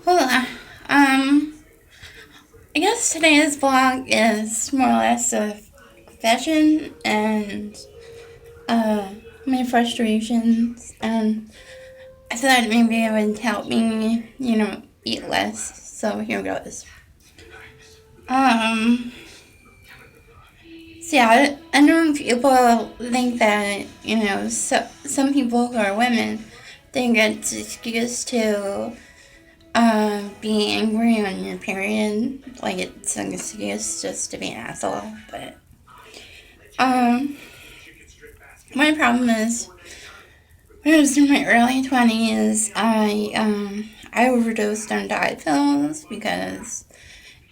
Well, um, I guess today's vlog is more or less of fashion and uh, my frustrations, and I thought maybe it would help me, eat less. So here goes. Um, so yeah, I know people think that some people who are women think it's an excuse to be angry on your period, like it's an excuse just to be an asshole. But um, my problem is when I was in my early 20s, I overdosed on diet pills because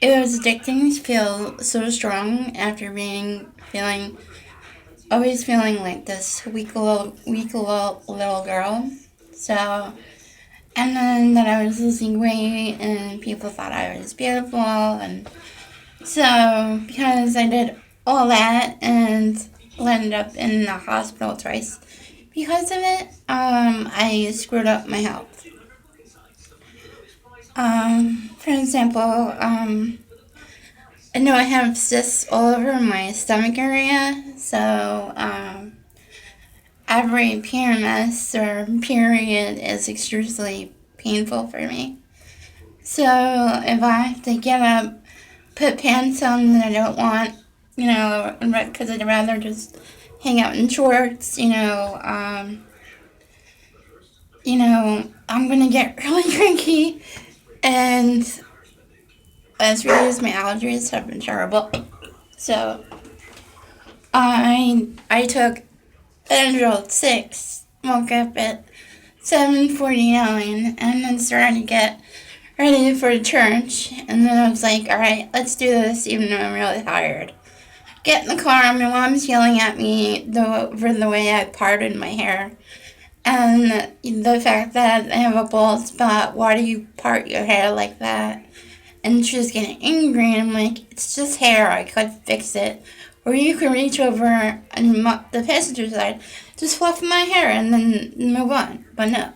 it was addicting to feel so strong after always feeling like this weak little girl. So, and then that I was losing weight and people thought I was beautiful, and so because I did all that and ended up in the hospital twice because of it, I screwed up my health. For example, I know I have cysts all over my stomach area, so every PMS or period is extremely painful for me. So if I have to get up, put pants on that I don't want, because I'd rather just hang out in shorts, I'm gonna get really cranky, and as really as my allergies have been terrible. So I took Benadryl at 6, woke up at 7:49, and then started to get ready for church. And then I was like, all right, let's do this, even though I'm really tired. Get in the car. My mom's yelling at me for the way I parted my hair. And the fact that I have a bald spot, why do you part your hair like that? And she was getting angry, and I'm like, it's just hair, I could fix it. Or you could reach over and the passenger side, just fluff my hair and then move on. But no.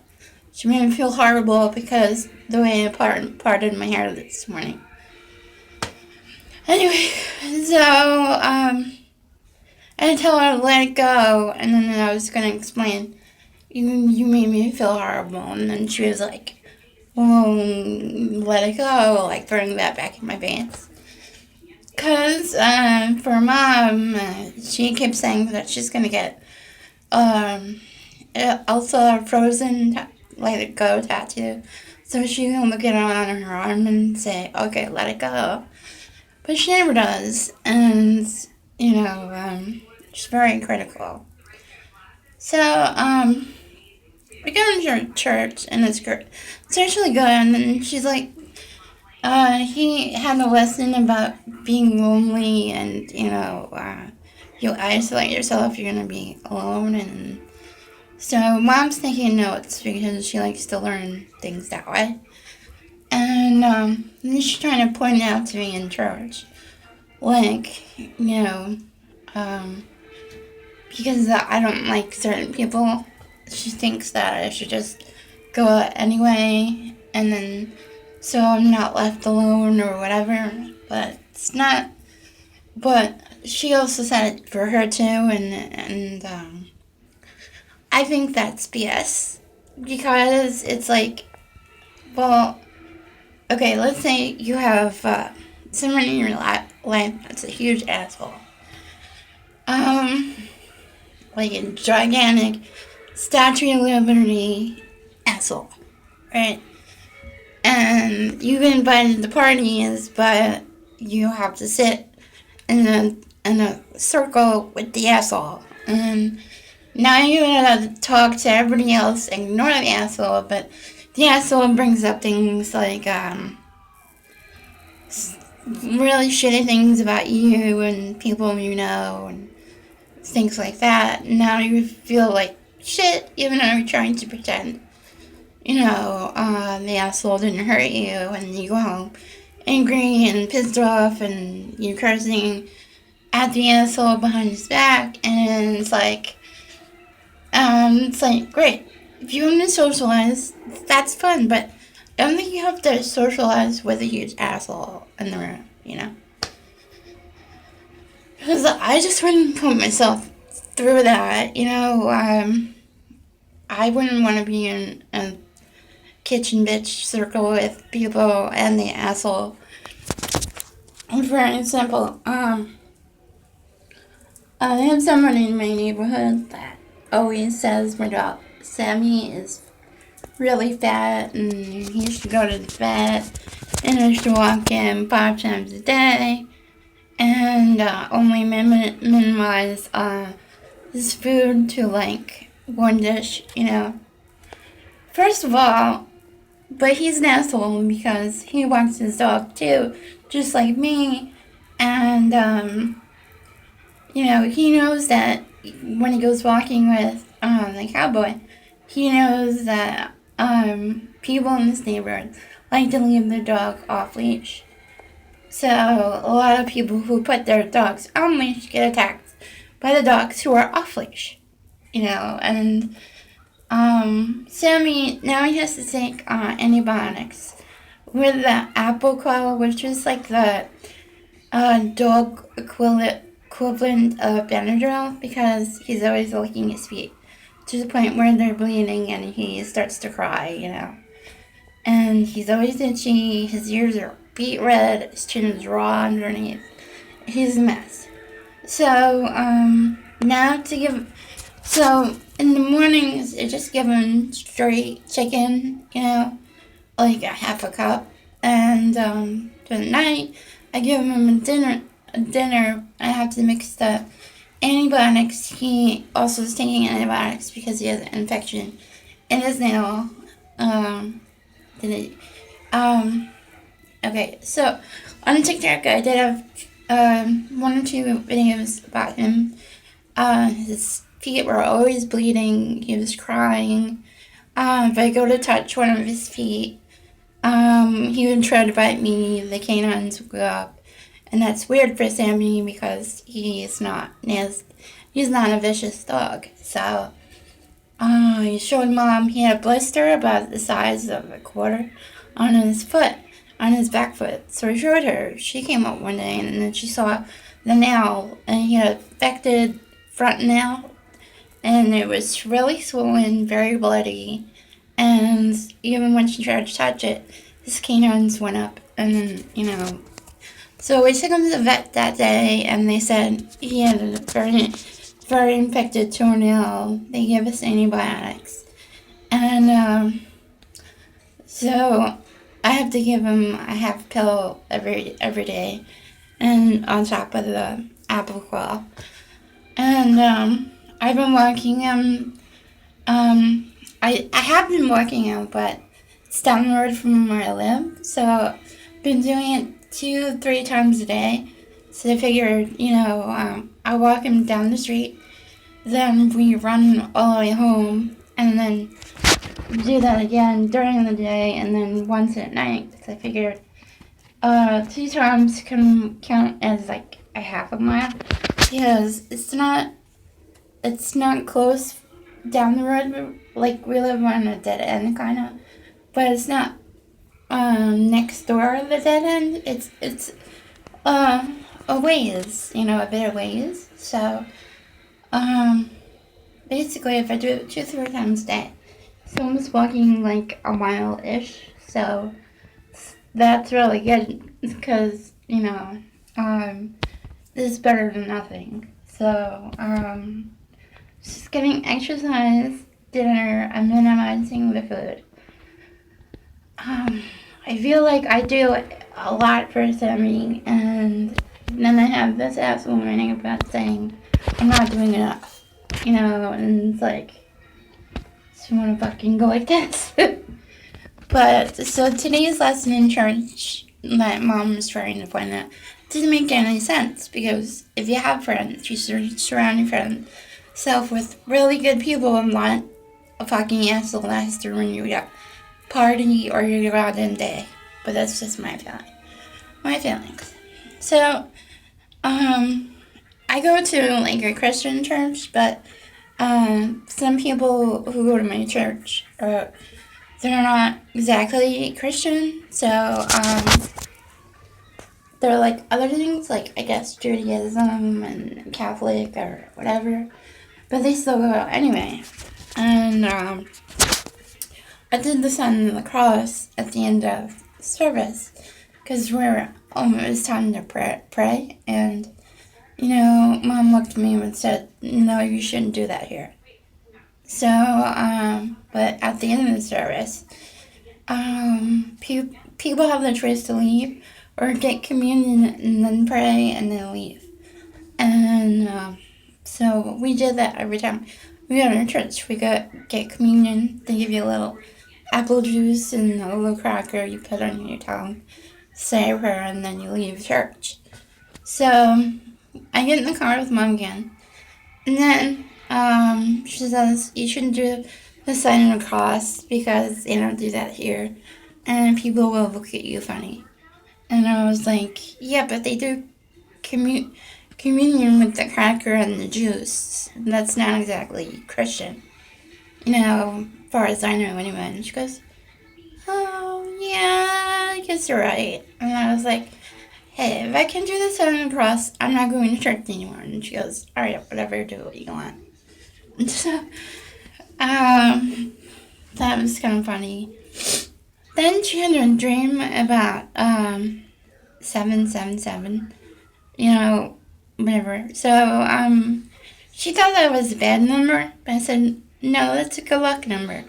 She made me feel horrible because the way I parted my hair this morning. Anyway, so, I told her to let it go, and then I was going to explain, you made me feel horrible, and then she was like, well, let it go, like throwing that back in my pants. Because for Mom, she keeps saying that she's going to get also a frozen let it go tattoo. So she can look it on her arm and say, okay, let it go. But she never does. And, she's very critical. So, we go to church, and it's great. It's actually good. And then she's like, he had a lesson about being lonely, and, you isolate yourself, you're going to be alone. And so Mom's taking notes because she likes to learn things that way. And she's trying to point it out to me in church. Like, because I don't like certain people, she thinks that I should just go out anyway, and then so I'm not left alone or whatever. But it's not. But she also said it for her too, and I think that's BS because it's like, well, okay, let's say you have someone in your life that's a huge asshole. Like a gigantic Statue of Liberty asshole, right? And you've been invited to parties, but you have to sit in a circle with the asshole. And now you gotta talk to everybody else, ignore the asshole, but the asshole brings up things like, really shitty things about you and people you know and things like that. Now you feel like shit, even though you're trying to pretend, the asshole didn't hurt you, and you go home angry and pissed off, and you're cursing at the asshole behind his back, and it's like, great. If you want to socialize, that's fun, but I don't think you have to socialize with a huge asshole in the room, you know? Because I just wouldn't put myself through that, you know? I wouldn't want to be in a kitchen bitch circle with people and the asshole. For example, I have someone in my neighborhood that always says my dog Sammy is really fat and he should go to the vet and I should walk in 5 times a day and only minimize his food to like one dish, you know. First of all, but he's an asshole because he walks his dog too, just like me, and you know, he knows that when he goes walking with the cowboy, he knows that people in this neighborhood like to leave their dog off leash. So a lot of people who put their dogs on leash get attacked by the dogs who are off leash. You know, and Sammy now he has to take antibiotics with the Apoquel, which is like the dog equivalent of Benadryl, because he's always licking his feet to the point where they're bleeding and he starts to cry, you know. And he's always itchy, his ears are beet red, his chin is raw underneath. He's a mess. So, now to give. So, in the mornings, I just give him straight chicken, you know, like a half a cup. And, for the night, I give him a dinner. I have to mix the antibiotics. He also is taking antibiotics because he has an infection in his nail. Okay, so on TikTok, I did have 1 or 2 videos about him. His feet were always bleeding. He was crying. If I go to touch one of his feet, he would try to bite me. The canines would go up, and that's weird for Sammy because he's not a vicious dog. So, he showed Mom he had a blister about the size of a quarter on his foot, on his back foot. So I showed her. She came up one day and then she saw the nail, and he had affected front nail, and it was really swollen, very bloody, and even when she tried to touch it, his canines went up, and you know. So we took him to the vet that day, and they said he had a very infected toenail. They gave us antibiotics, and so I have to give him a half pill every day, and on top of the Apoquel. And I've been walking him. I have been walking him, but it's down the road from where I live, so I've been doing it 2-3 times a day. So I figured, you know, I walk him down the street, then we run all the way home, and then do that again during the day, and then once at night. Because I figured 2 times can count as like a half a mile, because it's not close down the road. Like we live on a dead end kind of, but it's not next door the dead end. It's a ways, you know, a bit of ways. So basically, if I do it 2-3 times a day, so I'm just walking like a mile-ish. So that's really good because, you know, this is better than nothing. So just getting exercise, dinner, and minimizing the food. I feel like I do a lot for Sammy, and then I have this asshole whining about saying I'm not doing enough, you know, and it's like, just want to fucking go like this. But, so today's lesson in church that Mom was trying to point out didn't make any sense, because if you have friends, you should surround yourself with really good people and not a fucking asshole that has to ruin your party or your goddamn day. But that's just my feelings. So, I go to like a Christian church, but some people who go to my church they're they're not exactly Christian, so they're like other things, like I guess Judaism and Catholic or whatever, but they still go out anyway. And I did the sign of the cross at the end of service because we're almost time to pray. And, Mom looked at me and said, no, you shouldn't do that here. So, but at the end of the service, people have the choice to leave or get communion and then pray and then leave. And so we did that every time we go to church. We get communion. They give you a little apple juice and a little cracker you put on your tongue, say a prayer, and then you leave church. So I get in the car with Mom again, and then she says, you shouldn't do the sign of the cross because they don't do that here, and people will look at you funny. And I was like, yeah, but they do communion with the cracker and the juice. That's not exactly Christian, as far as I know anyway. And she goes, oh, yeah, I guess you're right. And I was like, hey, if I can do the sign of the cross, I'm not going to church anymore. And she goes, all right, whatever, do what you want. And so, that was kind of funny. Then she had a dream about 777, whatever. So, she thought that was a bad number, but I said, no, that's a good luck number.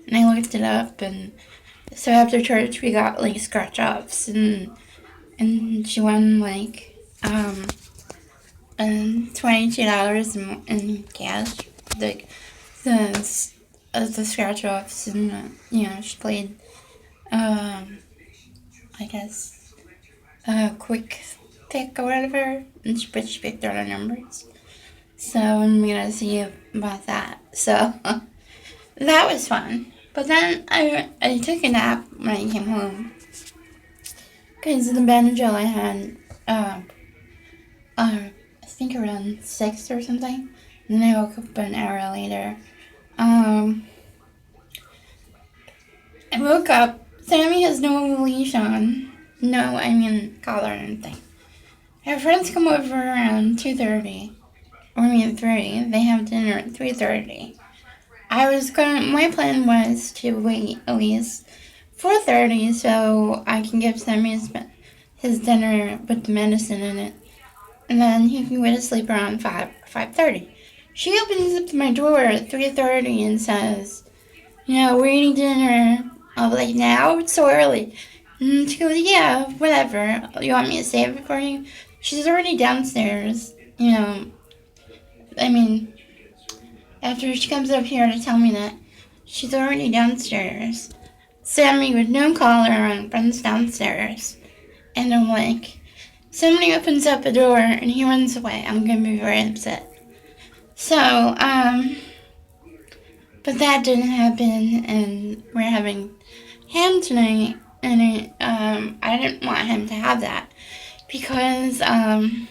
And I looked it up, and so after church, we got, like, scratch-offs, and she won, like, $22 in cash, like, the scratch-offs, and, she played, I guess, quick pick or whatever, and she picked all the numbers. So I'm gonna see about that. So that was fun. But then I took a nap when I came home because the Benadryl I had, I think around 6 or something, and then I woke up an hour later. I woke up. Sammy has no leash on. No, I mean collar or anything. Her friends come over around 2:30. Or 3. They have dinner at 3:30. My plan was to wait at least 4:30 so I can give Sammy his dinner with the medicine in it. And then he can go to sleep around 5:30. She opens up my door at 3:30 and says, we're eating dinner. I'll be like, now? It's so early. And she goes, yeah, whatever. You want me to save it for you? She's already downstairs, after she comes up here to tell me that, she's already downstairs. Sammy with no collar on runs downstairs. And I'm like, somebody opens up the door and he runs away. I'm going to be very upset. So, but that didn't happen, and we're having ham tonight, and I didn't want him to have that because I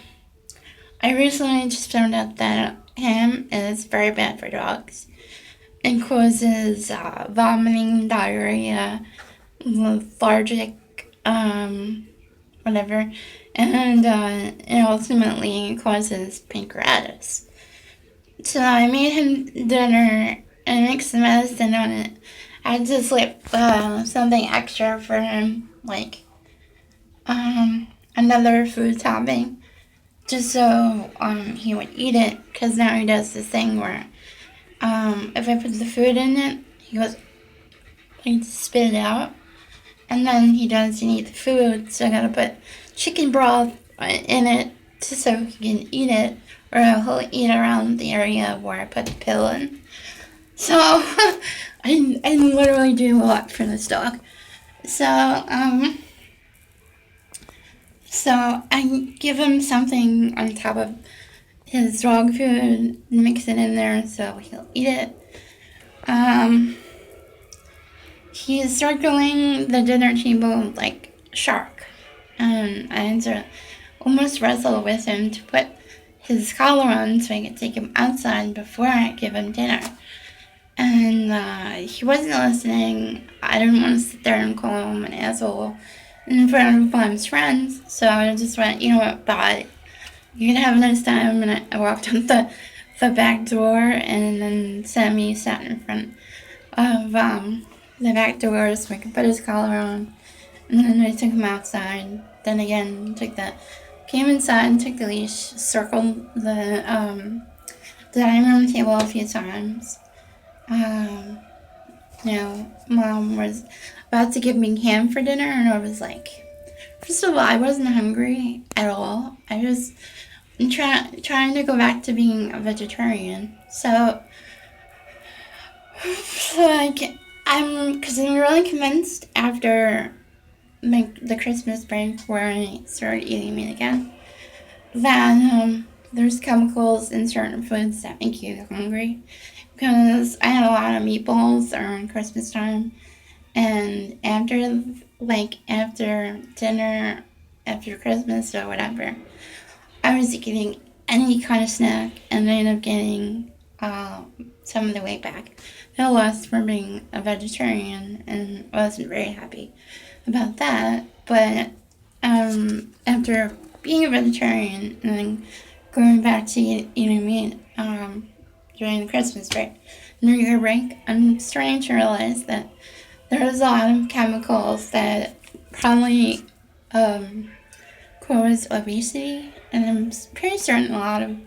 recently just found out that ham is very bad for dogs. It causes vomiting, diarrhea, lethargic, whatever, and it ultimately causes pancreatitis. So I made him dinner and mixed the medicine on it. I had to slip something extra for him, like another food topping, just so he would eat it, because now he does this thing where if I put the food in it, he goes like to spit it out, and then he doesn't eat the food, so I gotta put chicken broth in it just so he can eat it, or he'll eat around the area where I put the pill in. So I literally do a lot for this dog. So I give him something on top of his dog food, mix it in there so he'll eat it. He's circling the dinner table like a shark, and I had to almost wrestle with him to put his collar on so I could take him outside before I give him dinner. And he wasn't listening. I didn't want to sit there and call him an asshole in front of Mom's friends. So I just went, you know what, bye. You can have a nice time. And I walked out the back door, and then Sammy sat in front of the back door so I could put his collar on. And then I took him outside. Then again, came inside, took the leash, circled the dining room table a few times. Mom was about to give me ham for dinner, and I was like, first of all, I wasn't hungry at all. I was trying to go back to being a vegetarian. So I'm really convinced after the Christmas break where I started eating meat again that there's chemicals in certain foods that make you hungry. Because I had a lot of meatballs around Christmas time, and after dinner, after Christmas or whatever, I was eating any kind of snack, and I ended up getting some of the weight back that I lost from being a vegetarian, and I wasn't very happy about that. But after being a vegetarian and then going back to eating meat during the Christmas break, New Year break, I'm starting to realize that there's a lot of chemicals that probably cause obesity, and I'm pretty certain a lot of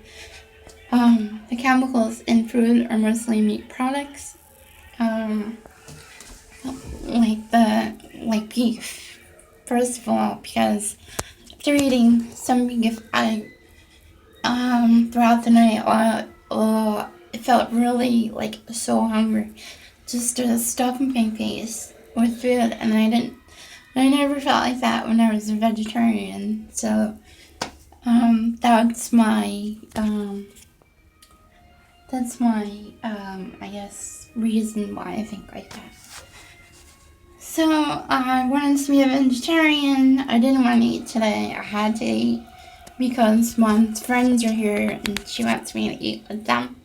the chemicals in food are mostly meat products, like beef. First of all, because after eating some beef, I throughout the night, it felt really so hungry, just to stuff my face with food, and I never felt like that when I was a vegetarian. So that's my I guess reason why I think like that. So I wanted to be a vegetarian. I didn't want to eat today. I had to eat because Mom's friends are here and she wants me to eat with them.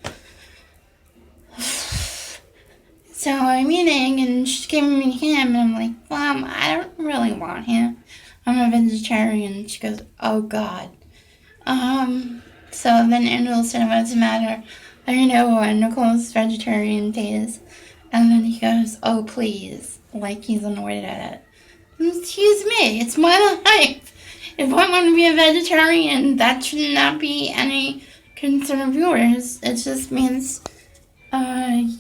So I'm eating and she's giving me ham, and I'm like, Mom, I don't really want ham. I'm a vegetarian. She goes, oh God. So then Angela said, what's the matter? I know Nicole's vegetarian days. And then he goes, oh please, like he's annoyed at it. Excuse me, it's my life. If I want to be a vegetarian, that should not be any concern of yours. It just means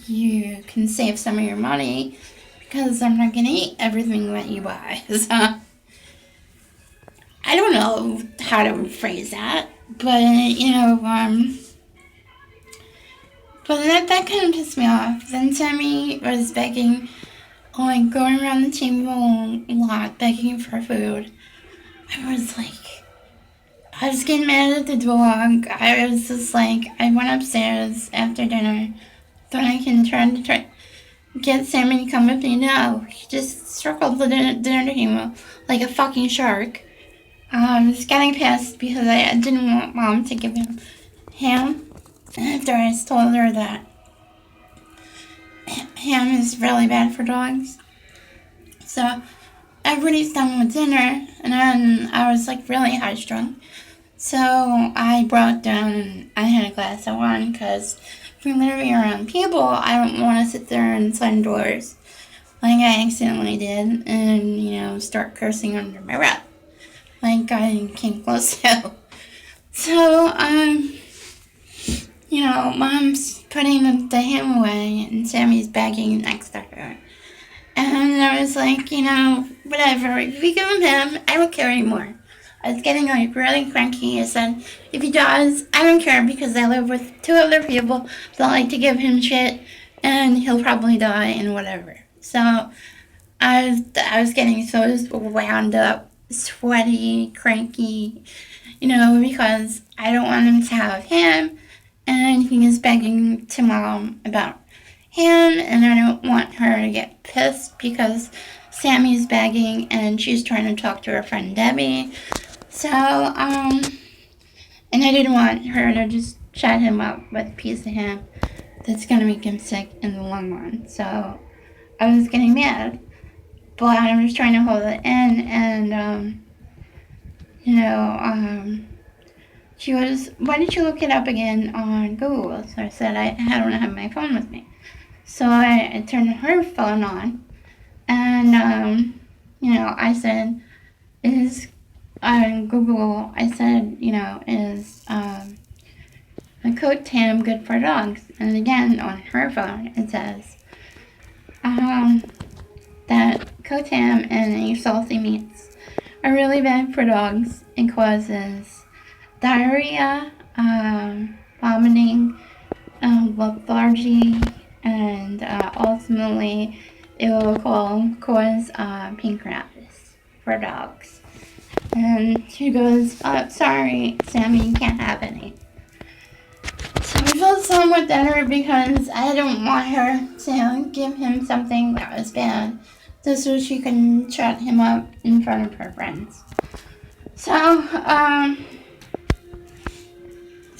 you can save some of your money because I'm not gonna eat everything that you buy. So I don't know how to phrase that, but but that kind of pissed me off. Then Sammy was begging, going around the table a lot, begging for food. I was getting mad at the dog. I was just like, I went upstairs after dinner, thought I can try to get Sammy to come with me. No, he just circled the dinner table like a fucking shark. I was getting pissed because I didn't want Mom to give him ham. After I told her that ham is really bad for dogs. So everybody's done with dinner, and then I was really high strung. So I broke down and I had a glass of wine because if we're living around people, I don't want to sit there and slam doors like I accidentally did and, start cursing under my breath like I came close to. So, Mom's putting the ham away and Sammy's bagging next to her. And I was like, whatever, if you give him ham, I don't care anymore. I was getting really cranky. I said, if he does, I don't care because I live with two other people that like to give him shit and he'll probably die and whatever. So I was getting so wound up, sweaty, cranky, because I don't want him to have ham, and he is begging to Mom about ham, and I don't want her to get pissed because Sammy's begging and she's trying to talk to her friend Debbie. So, and I didn't want her to just shut him up with a piece of ham that's going to make him sick in the long run. So I was getting mad, but I was trying to hold it in, and, she was, why did you look it up again on Google? So I said, I don't have my phone with me. So I turned her phone on, and, I said, is, on Google, I said, is, a coat tam good for dogs? And again, on her phone, it says, that coat tam and any salty meats are really bad for dogs. It causes diarrhea, vomiting, lethargy, and ultimately it will cause pancreatitis for dogs. And she goes, sorry, Sammy, you can't have any. So I felt somewhat better because I don't want her to give him something that was bad just so she can shut him up in front of her friends. So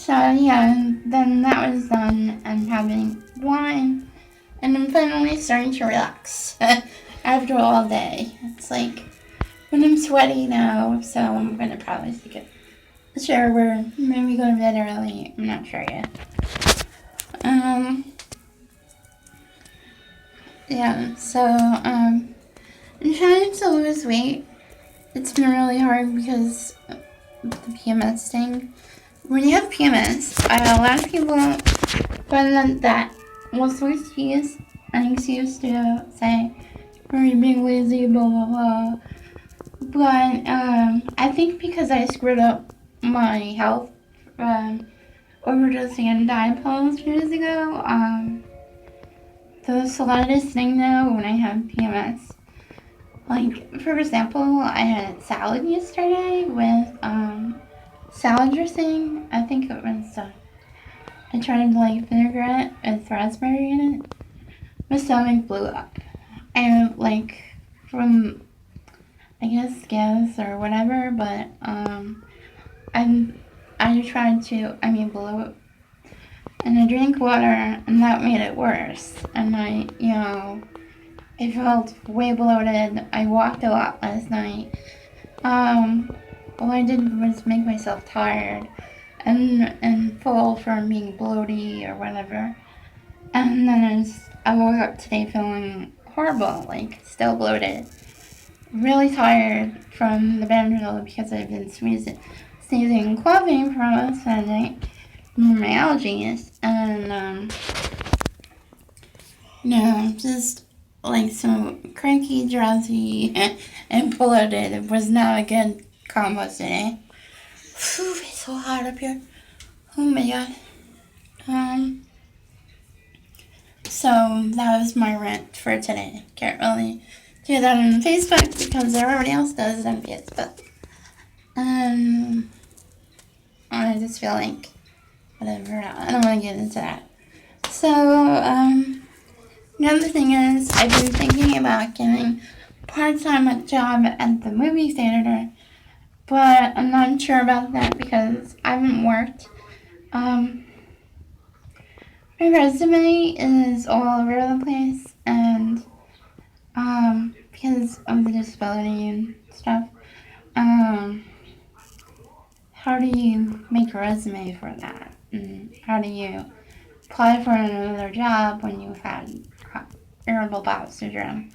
yeah, then that was done. I'm having wine, and I'm finally starting to relax after all day. It's like when I'm sweaty now, so I'm gonna probably take a shower, maybe go to bed early. I'm not sure yet. Yeah. So I'm trying to lose weight. It's been really hard because of the PMS thing. When you have PMS, a lot of people find that most excuse an excuse to say, "Are you being lazy?" Blah blah blah. But I think because I screwed up my health overdosing on diet pills years ago, the slightest thing now when I have PMS. Like, for example, I had salad yesterday with salad dressing. I think it was I tried like vinaigrette with raspberry in it. My stomach blew up. And like from I guess gas or whatever, but I tried to bloat, and I drank water, and that made it worse. And I felt way bloated. I walked a lot last night. All I did was make myself tired and full from being bloaty or whatever. And then I woke up today feeling horrible, like still bloated. Really tired from the Benadryl because I've been sneezing and coughing for almost a night from my allergies. And, just like so cranky, drowsy, and bloated. It was not a good combo today. Whew, it's so hot up here. Oh my god. So that was my rant for today. Can't really do that on Facebook because everybody else does it on Facebook. I just feel like whatever. I don't want to get into that. So, another thing is I've been thinking about getting part-time job at the movie theater, but I'm not sure about that because I haven't worked. My resume is all over the place, and because of the disability and stuff, how do you make a resume for that? And how do you apply for another job when you had irritable bowel syndrome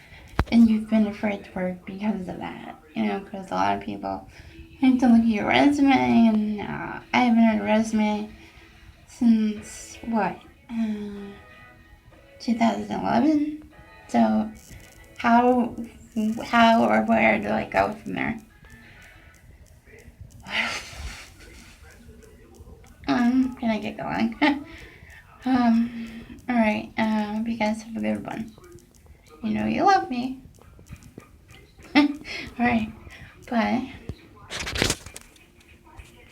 and you've been afraid to work because of that? Because a lot of people have to look at your resume, and I haven't had a resume since, 2011? So how or where do I go from there? Can I get going? Alright, hope you guys have a good one. You know you love me. Alright, bye.